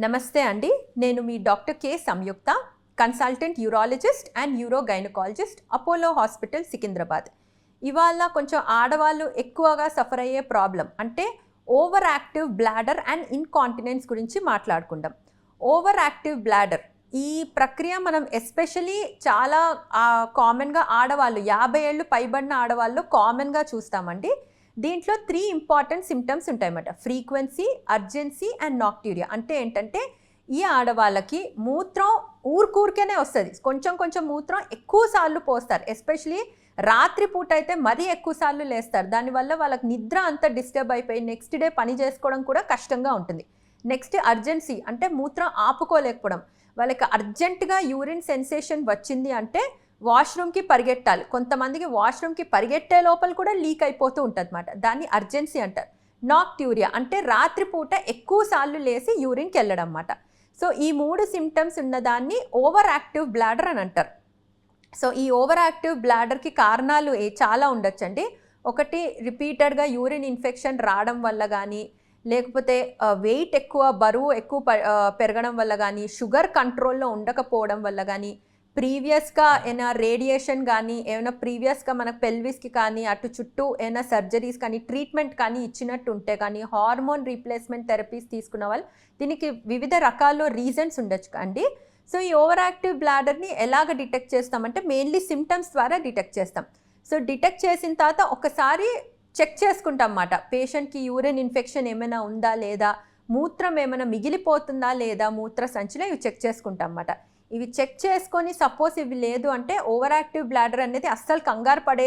నమస్తే అండి. నేను మీ doctor K Samyuktha, consultant urologist and uro gynaecologist, Apollo hospital, Secunderabad. ఇవాళ కొంచెం ఆడవాళ్ళు ఎక్కువగా సఫర్ అయ్యే ప్రాబ్లం అంటే over active bladder and incontinence గురించి మాట్లాడుకుందాం. ఓవర్ యాక్టివ్ బ్లాడర్ ఈ ప్రక్రియ మనం ఎస్పెషలీ చాలా కామన్గా ఆడవాళ్ళు 50 ఏళ్ళు పైబడిన ఆడవాళ్ళు కామన్గా చూస్తామండి. దీంట్లో 3 ఇంపార్టెంట్ సిమ్టమ్స్ ఉంటాయన్నమాట. Frequency, urgency and nocturia. అంటే ఏంటంటే ఈ ఆడవాళ్ళకి మూత్రం ఊరికూరికేనే వస్తుంది. కొంచెం కొంచెం మూత్రం ఎక్కువ సార్లు పోస్తారు. ఎస్పెషలీ రాత్రిపూట అయితే మరీ ఎక్కువ సార్లు లేస్తారు. దానివల్ల వాళ్ళకి నిద్ర అంతా డిస్టర్బ్ అయిపోయి నెక్స్ట్ డే పని చేసుకోవడం కూడా కష్టంగా ఉంటుంది. నెక్స్ట్ అర్జెన్సీ అంటే మూత్రం ఆపుకోలేకపోవడం. వాళ్ళకి అర్జెంటుగా యూరిన్ సెన్సేషన్ వచ్చింది అంటే వాష్రూమ్కి పరిగెట్టాలి. కొంతమందికి వాష్రూమ్కి పరిగెట్టే లోపల కూడా లీక్ అయిపోతూ ఉంటుంది అన్నమాట. దాన్ని అర్జెన్సీ అంటారు. నాక్ట్యూరియా అంటే రాత్రిపూట ఎక్కువ సార్లు లేసి యూరిన్కి వెళ్ళడం అన్నమాట. సో ఈ 3 సిమ్టమ్స్ ఉన్నదాన్ని ఓవర్ యాక్టివ్ బ్లాడర్ అని అంటారు. సో ఈ ఓవర్ యాక్టివ్ బ్లాడర్కి కారణాలు చాలా ఉండొచ్చండి. ఒకటి, రిపీటెడ్గా యూరిన్ ఇన్ఫెక్షన్ రావడం వల్ల కానీ, లేకపోతే వెయిట్ ఎక్కువ, బరువు ఎక్కువ పెరగడం వల్ల కానీ, షుగర్ కంట్రోల్లో ఉండకపోవడం వల్ల కానీ, ప్రీవియస్గా ఏమైనా రేడియేషన్ కానీ, ఏమైనా ప్రీవియస్గా మన పెల్విస్కి కానీ అటు చుట్టూ ఏమైనా సర్జరీస్ కానీ ట్రీట్మెంట్ కానీ ఇచ్చినట్టు ఉంటే కానీ, హార్మోన్ రీప్లేస్మెంట్ థెరపీస్ తీసుకున్న వాళ్ళు, దీనికి వివిధ రకాల రీజన్స్ ఉండొచ్చు అండి. సో ఈ ఓవర్ యాక్టివ్ బ్లాడర్ని ఎలాగ డిటెక్ట్ చేస్తామంటే మెయిన్లీ సిమ్టమ్స్ ద్వారా డిటెక్ట్ చేస్తాం. సో డిటెక్ట్ చేసిన తర్వాత ఒకసారి చెక్ చేసుకుంటాం అన్నమాట. పేషెంట్కి యూరిన్ ఇన్ఫెక్షన్ ఏమైనా ఉందా లేదా, మూత్రం ఏమైనా మిగిలిపోతుందా లేదా మూత్ర సంచిలో, ఇవి చెక్ చేసుకుంటాం అన్నమాట. ఇవి చెక్ చేసుకొని సపోజ్ ఇవి లేదు అంటే ఓవర్ యాక్టివ్ బ్లాడర్ అనేది అస్సలు కంగారు పడే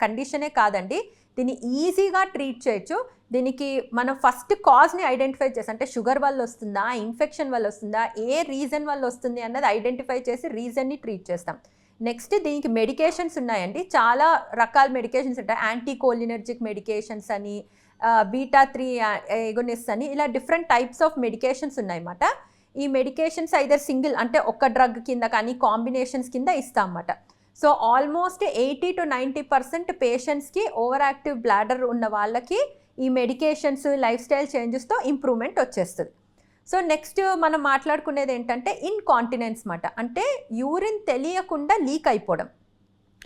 కండిషనే కాదండి. దీన్ని ఈజీగా ట్రీట్ చేయొచ్చు. దీనికి మనం ఫస్ట్ కాజ్ని ఐడెంటిఫై చేసి, అంటే షుగర్ వల్ల వస్తుందా, ఇన్ఫెక్షన్ వల్ల వస్తుందా, ఏ రీజన్ వల్ల వస్తుంది అన్నది ఐడెంటిఫై చేసి రీజన్ని ట్రీట్ చేస్తాం. నెక్స్ట్ దీనికి మెడికేషన్స్ ఉన్నాయండి. చాలా రకాల మెడికేషన్స్ ఉంటాయి. యాంటీకోలినర్జిక్ మెడికేషన్స్ అని, బీటా-3 ఎగోనిస్ట్ అని, ఇలా డిఫరెంట్ టైప్స్ ఆఫ్ మెడికేషన్స్ ఉన్నాయన్నమాట. ఈ మెడికేషన్స్ ఐదర్ సింగిల్ అంటే ఒక్క డ్రగ్ కింద కానీ కాంబినేషన్స్ కింద ఇస్తాం అన్నమాట. సో ఆల్మోస్ట్ 80 to 90% పేషెంట్స్కి ఓవర్ యాక్టివ్ బ్లాడర్ ఉన్న వాళ్ళకి ఈ మెడికేషన్స్, లైఫ్ స్టైల్ చేంజెస్తో ఇంప్రూవ్మెంట్ వచ్చేస్తుంది. సో నెక్స్ట్ మనం మాట్లాడుకునేది ఏంటంటే ఇన్కాంటినెన్స్ మాట. అంటే యూరిన్ తెలియకుండా లీక్ అయిపోవడం,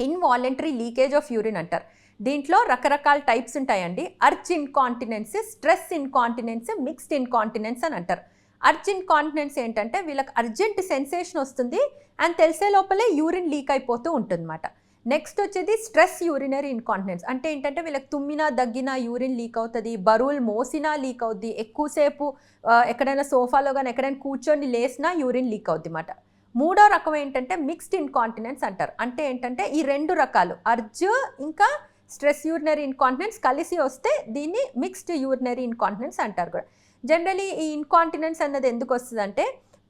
ఇన్వాలంటరీ లీకేజ్ ఆఫ్ యూరిన్ అంటారు. దీంట్లో రకరకాల టైప్స్ ఉంటాయండి. Urge incontinence, stress incontinence, mixed incontinence అని అంటారు. అర్జ్ ఇన్కాంటినెన్స్ ఏంటంటే వీళ్ళకి అర్జెంట్ సెన్సేషన్ వస్తుంది అండ్ తెలిసే లోపలే యూరిన్ లీక్ అయిపోతూ ఉంటుంది అన్నమాట. నెక్స్ట్ వచ్చేది స్ట్రెస్ యూరినరీ ఇన్కాంటినెన్స్. అంటే ఏంటంటే వీళ్ళకి తుమ్మినా దగ్గినా యూరిన్ లీక్ అవుతుంది, బరువులు మోసినా లీక్ అవుద్ది, ఎక్కువసేపు ఎక్కడైనా సోఫాలో కానీ ఎక్కడైనా కూర్చొని లేసినా యూరిన్ లీక్ అవుద్ది అన్నమాట. మూడో రకం ఏంటంటే మిక్స్డ్ ఇన్కాంటినెన్స్ అంటారు. అంటే ఏంటంటే ఈ 2 రకాలు అర్జ్ ఇంకా స్ట్రెస్ యూరినరీ ఇన్కాంటినెన్స్ కలిసి వస్తే దీన్ని మిక్స్డ్ యూరినరీ ఇన్కాంటినెన్స్ అంటారు కూడా. జనరలీ ఈ ఇన్కాంటినెన్స్ అన్నది ఎందుకు వస్తుంది అంటే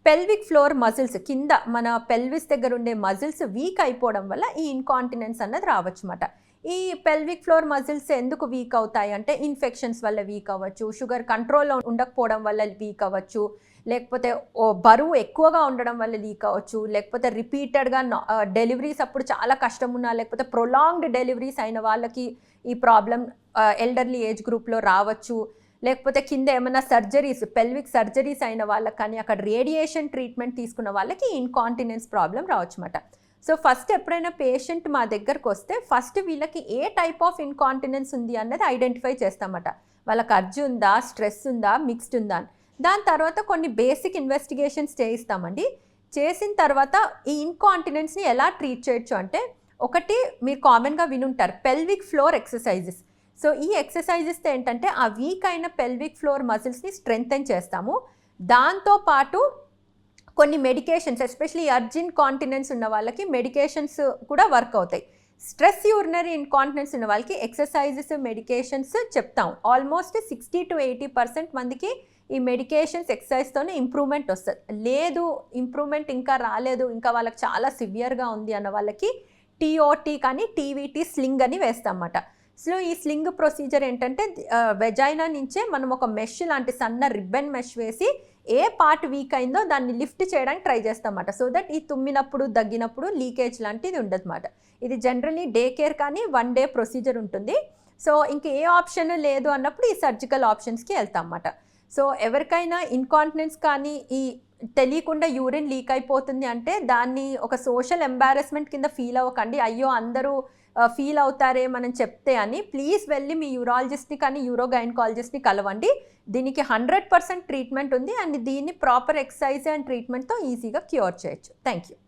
పెల్విక్ ఫ్లోర్ మజిల్స్ కింద మన పెల్విస్ దగ్గర ఉండే మజిల్స్ వీక్ అయిపోవడం వల్ల ఈ ఇన్కాంటినెన్స్ అన్నది రావచ్చు అన్నమాట. ఈ పెల్విక్ ఫ్లోర్ మజిల్స్ ఎందుకు వీక్ అవుతాయి అంటే ఇన్ఫెక్షన్స్ వల్ల వీక్ అవ్వచ్చు, షుగర్ కంట్రోల్లో ఉండకపోవడం వల్ల వీక్ అవ్వచ్చు, లేకపోతే బరువు ఎక్కువగా ఉండడం వల్ల లీక్ అవ్వచ్చు, లేకపోతే రిపీటెడ్గా డెలివరీస్ అప్పుడు చాలా కష్టం ఉన్నా, లేకపోతే ప్రొలాంగ్డ్ డెలివరీస్ అయిన వాళ్ళకి ఈ ప్రాబ్లం ఎల్డర్లీ ఏజ్ గ్రూప్లో రావచ్చు, లేకపోతే కింద ఏమైనా సర్జరీస్, పెల్విక్ సర్జరీస్ అయిన వాళ్ళకి కానీ అక్కడ రేడియేషన్ ట్రీట్మెంట్ తీసుకున్న వాళ్ళకి ఇన్కాంటినెన్స్ ప్రాబ్లం రావచ్చు అన్నమాట. సో ఫస్ట్ ఎప్పుడైనా పేషెంట్ మా దగ్గరకు వస్తే ఫస్ట్ వీళ్ళకి ఏ టైప్ ఆఫ్ ఇన్కాంటినెన్స్ ఉంది అన్నది ఐడెంటిఫై చేస్తామన్నమాట. వాళ్ళకి అర్జ్ ఉందా, స్ట్రెస్ ఉందా, మిక్స్డ్ ఉందా అని. దాని తర్వాత కొన్ని బేసిక్ ఇన్వెస్టిగేషన్స్ చేయిస్తామండి. చేసిన తర్వాత ఈ ఇన్కాంటినెన్స్ని ఎలా ట్రీట్ చేయొచ్చు అంటే, ఒకటి మీరు కామన్గా వినుంటారు పెల్విక్ ఫ్లోర్ ఎక్సర్సైజెస్. సో ఈ ఎక్సర్సైజెస్ ఏంటంటే ఆ వీక్ అయిన పెల్విక్ ఫ్లోర్ మజిల్స్ని స్ట్రెంగ్తెన్ చేస్తాము. దాంతోపాటు కొన్ని మెడికేషన్స్, ఎస్పెషలీ అర్జ్ ఇన్కాంటినెన్స్ ఉన్న వాళ్ళకి మెడికేషన్స్ కూడా వర్క్ అవుతాయి. స్ట్రెస్ యూరినరీ ఇన్కాంటినెన్స్ ఉన్న వాళ్ళకి ఎక్సర్సైజెస్, మెడికేషన్స్ చెప్తాం. ఆల్మోస్ట్ 60 to 80% మందికి ఈ మెడికేషన్స్, ఎక్సర్సైజ్తోనే ఇంప్రూవ్మెంట్ వస్తుంది. లేదు ఇంప్రూవ్మెంట్ ఇంకా రాలేదు, ఇంకా వాళ్ళకి చాలా సివియర్గా ఉంది అన్న వాళ్ళకి టీఓటీ కానీ టీవీటీ స్లింగ్ అని వేస్తాం అన్నమాట. సో ఈ స్లింగ్ ప్రొసీజర్ ఏంటంటే వెజైనా నుంచే మనం ఒక మెష్ లాంటి సన్న రిబ్బన్ మెష్ వేసి ఏ పార్ట్ వీక్ అయిందో దాన్ని లిఫ్ట్ చేయడానికి ట్రై చేస్తాం అన్నమాట. సో దట్ ఈ తుమ్మినప్పుడు, దగ్గినప్పుడు లీకేజ్ లాంటిది ఉండదు అన్నమాట. ఇది జనరలీ డే కేర్ కానీ 1 day ప్రొసీజర్ ఉంటుంది. సో ఇంక ఏ ఆప్షన్ లేదు అన్నప్పుడు ఈ సర్జికల్ ఆప్షన్స్కి వెళ్తాం అన్నమాట. సో ఎవరికైనా ఇన్కాంటినెన్స్ కానీ ఈ తెలియకుండా యూరిన్ లీక్ అయిపోతుంది అంటే దాన్ని ఒక సోషల్ ఎంబారస్మెంట్ కింద ఫీల్ అవ్వకండి. అయ్యో అందరూ ఫీల్ అవుతారే మనం చెప్తే అని. ప్లీజ్ వెళ్ళి మీ యూరాలజిస్ట్ని కానీ యూరోగైనకాలజిస్ట్ని కలవండి. దీనికి 100% ట్రీట్మెంట్ ఉంది అండ్ దీన్ని ప్రాపర్ ఎక్సర్సైజ్ అండ్ ట్రీట్మెంట్తో ఈజీగా క్యూర్ చేయొచ్చు. Thank you.